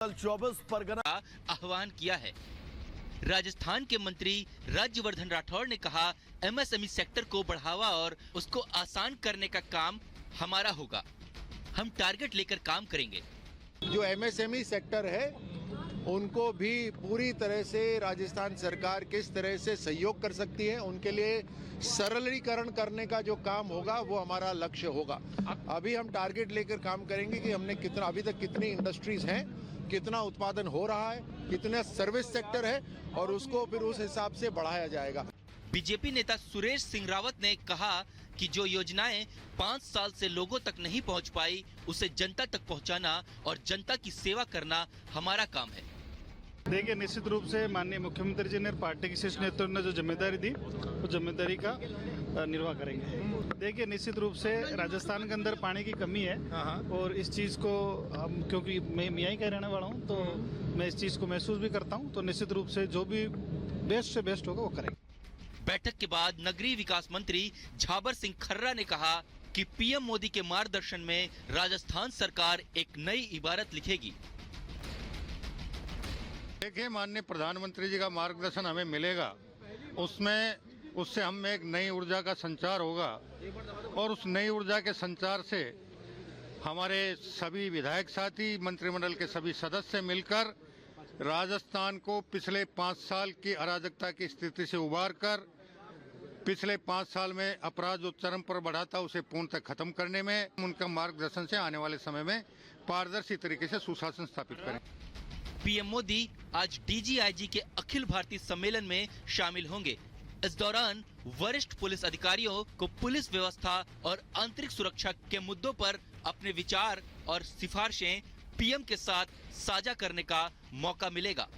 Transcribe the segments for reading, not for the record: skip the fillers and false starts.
कल 24 परगना आह्वान किया है। राजस्थान के मंत्री राज्यवर्धन राठौड़ ने कहा, एमएसएमई सेक्टर को बढ़ावा और उसको आसान करने का काम हमारा होगा। हम टारगेट लेकर काम करेंगे। जो एमएसएमई सेक्टर है उनको भी पूरी तरह से राजस्थान सरकार किस तरह से सहयोग कर सकती है, उनके लिए सरलीकरण करने का जो काम होगा वो हमारा लक्ष्य होगा। अभी हम टारगेट लेकर काम करेंगे कि हमने कितना अभी तक कितनी इंडस्ट्रीज हैं, कितना उत्पादन हो रहा है, कितना सर्विस सेक्टर है और उसको फिर उस हिसाब से बढ़ाया जाएगा। बीजेपी नेता सुरेश सिंह रावत ने कहा कि जो योजनाएं 5 साल से लोगों तक नहीं पहुंच पाई, उसे जनता तक पहुंचाना और जनता की सेवा करना हमारा काम है। देखिए, निश्चित रूप से माननीय मुख्यमंत्री जी ने पार्टी के शीर्ष नेतृत्व ने जो जिम्मेदारी दी, वो जिम्मेदारी का निर्वाह करेंगे। देखिए, निश्चित रूप से राजस्थान के अंदर पानी की कमी है और इस चीज़ को हम, क्योंकि मैं मियाँ का रहने वाला हूँ, तो मैं इस चीज़ को महसूस भी करता हूँ। तो निश्चित रूप से जो भी बेस्ट से बेस्ट होगा वो करेंगे। बैठक के बाद नगरीय विकास मंत्री झाबर सिंह खर्रा ने कहा कि पीएम मोदी के मार्गदर्शन में राजस्थान सरकार एक नई इबारत लिखेगी। देखिए, माननीय प्रधानमंत्री जी का मार्गदर्शन हमें मिलेगा, उससे हम में एक नई ऊर्जा का संचार होगा और उस नई ऊर्जा के संचार से हमारे सभी विधायक साथी, मंत्रिमंडल के सभी सदस्य मिलकर राजस्थान को पिछले 5 साल की अराजकता की स्थिति से उबार कर पिछले 5 साल में अपराध जो चरम पर बढ़ा था उसे पूर्णतः खत्म करने में उनका मार्गदर्शन से आने वाले समय में पारदर्शी तरीके से सुशासन स्थापित करें। पीएम मोदी आज डीजीआईजी के अखिल भारतीय सम्मेलन में शामिल होंगे। इस दौरान वरिष्ठ पुलिस अधिकारियों को पुलिस व्यवस्था और आंतरिक सुरक्षा के मुद्दों पर अपने विचार और सिफारिशें पीएम के साथ साझा करने का मौका मिलेगा।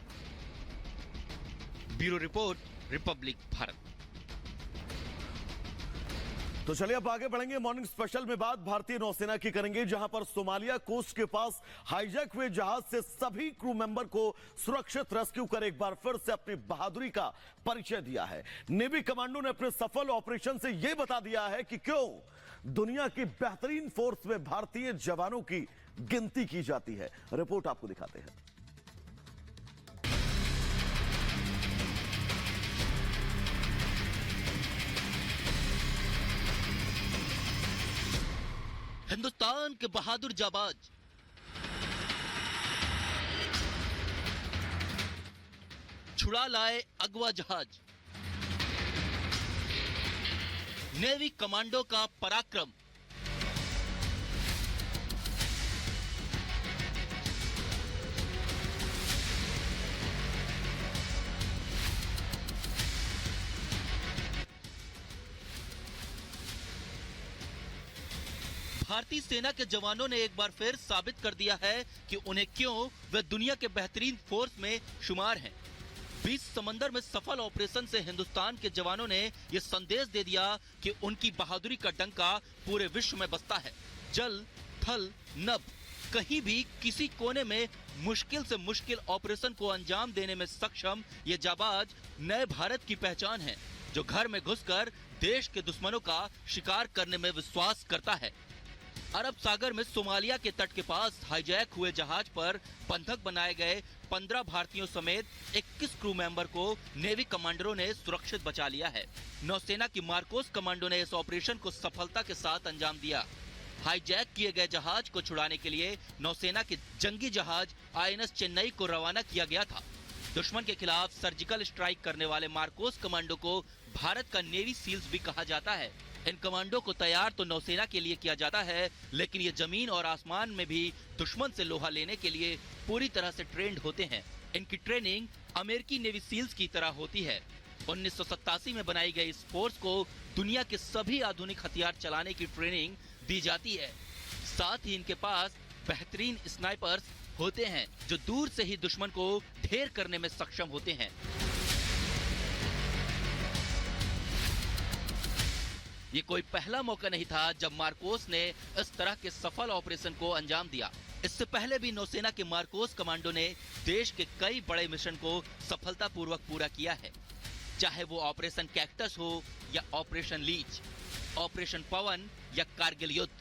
Bureau report, Republic Bharat. तो चलिए अब आगे बढ़ेंगे। मॉर्निंग स्पेशल में बात भारतीय नौसेना की करेंगे, जहां पर सोमालिया कोस्ट के पास हाईजैक हुए जहाज से सभी क्रू मेंबर को सुरक्षित रेस्क्यू कर एक बार फिर से अपनी बहादुरी का परिचय दिया है। नेवी कमांडो ने अपने सफल ऑपरेशन से यह बता दिया है कि क्यों दुनिया की बेहतरीन फोर्स में भारतीय जवानों की गिनती की जाती है। रिपोर्ट आपको दिखाते हैं। हिंदुस्तान के बहादुर जाबाज छुड़ा लाए अगवा जहाज। नेवी कमांडो का पराक्रम। भारतीय सेना के जवानों ने एक बार फिर साबित कर दिया है कि उन्हें क्यों वे दुनिया के बेहतरीन फोर्स में शुमार हैं। 20 समंदर में सफल ऑपरेशन से हिंदुस्तान के जवानों ने यह संदेश दे दिया कि उनकी बहादुरी का डंका पूरे विश्व में बजता है। जल, थल, नभ, कहीं भी किसी कोने में मुश्किल से मुश्किल ऑपरेशन को अंजाम देने में सक्षम ये जाबाज नए भारत की पहचान है, जो घर में घुसकर देश के दुश्मनों का शिकार करने में विश्वास करता है। अरब सागर में सोमालिया के तट के पास हाईजैक हुए जहाज पर बंधक बनाए गए 15 भारतीयों समेत 21 क्रू मेंबर को नेवी कमांडरों ने सुरक्षित बचा लिया है। नौसेना की मार्कोस कमांडो ने इस ऑपरेशन को सफलता के साथ अंजाम दिया। हाईजैक किए गए जहाज को छुड़ाने के लिए नौसेना के जंगी जहाज आईएनएस चेन्नई को रवाना किया गया था। दुश्मन के खिलाफ सर्जिकल स्ट्राइक करने वाले मार्कोस कमांडो को भारत का नेवी सील्स भी कहा जाता है। इन कमांडो को तैयार तो नौसेना के लिए किया जाता है, लेकिन ये जमीन और आसमान में भी दुश्मन से लोहा लेने के लिए पूरी तरह से ट्रेंड होते हैं। इनकी ट्रेनिंग अमेरिकी नेवी सील्स की तरह होती है। 1987 में बनाई गई इस फोर्स को दुनिया के सभी आधुनिक हथियार चलाने की ट्रेनिंग दी जाती है। साथ ही इनके पास बेहतरीन स्नाइपर्स होते हैं, जो दूर से ही दुश्मन को ढेर करने में सक्षम होते हैं। ये कोई पहला मौका नहीं था जब मार्कोस ने इस तरह के सफल ऑपरेशन को अंजाम दिया। इससे पहले भी नौसेना के मार्कोस कमांडो ने देश के कई बड़े मिशन को सफलतापूर्वक पूरा किया है, चाहे वो ऑपरेशन कैक्टस हो या ऑपरेशन लीच, ऑपरेशन पवन या कारगिल युद्ध,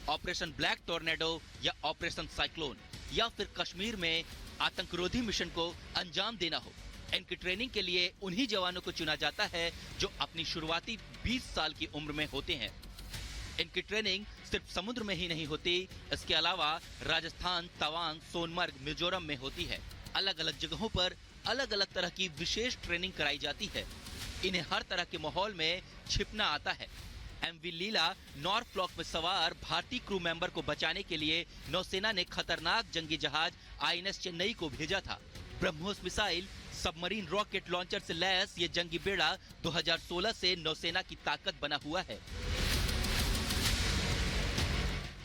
ऑपरेशन ब्लैक टोर्नेडो या ऑपरेशन साइक्लोन, या फिर कश्मीर में आतंकरोधी मिशन को अंजाम देना हो। इनकी ट्रेनिंग के लिए उन्हीं जवानों को चुना जाता है जो अपनी शुरुआती 20 साल की उम्र में होते हैं। इनकी ट्रेनिंग सिर्फ समुद्र में ही नहीं होती, इसके अलावा राजस्थान, तवांग, सोनमर्ग, मिजोरम में होती है। अलग अलग जगहों पर अलग अलग तरह की विशेष ट्रेनिंग कराई जाती है। इन्हें हर तरह के माहौल में छिपना आता है। एमवी लीला नॉर्थफ्लॉक में सवार भारतीय क्रू मेंबर को बचाने के लिए नौसेना ने खतरनाक जंगी जहाज आईएनएस चेन्नई को भेजा था। BrahMos missile, submarine rocket launcher से लैस ये जंगी बेड़ा 2016 से नौसेना की ताकत बना हुआ है।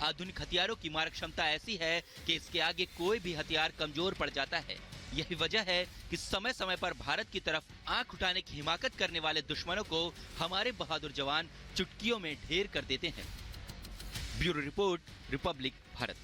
आधुनिक हथियारों की मारक क्षमता ऐसी है कि इसके आगे कोई भी हथियार कमजोर पड़ जाता है। यही वजह है कि समय समय पर भारत की तरफ आंख उठाने की हिमाकत करने वाले दुश्मनों को हमारे बहादुर जवान चुटकियों में ढेर कर देते हैं। Bureau report, Republic Bharat.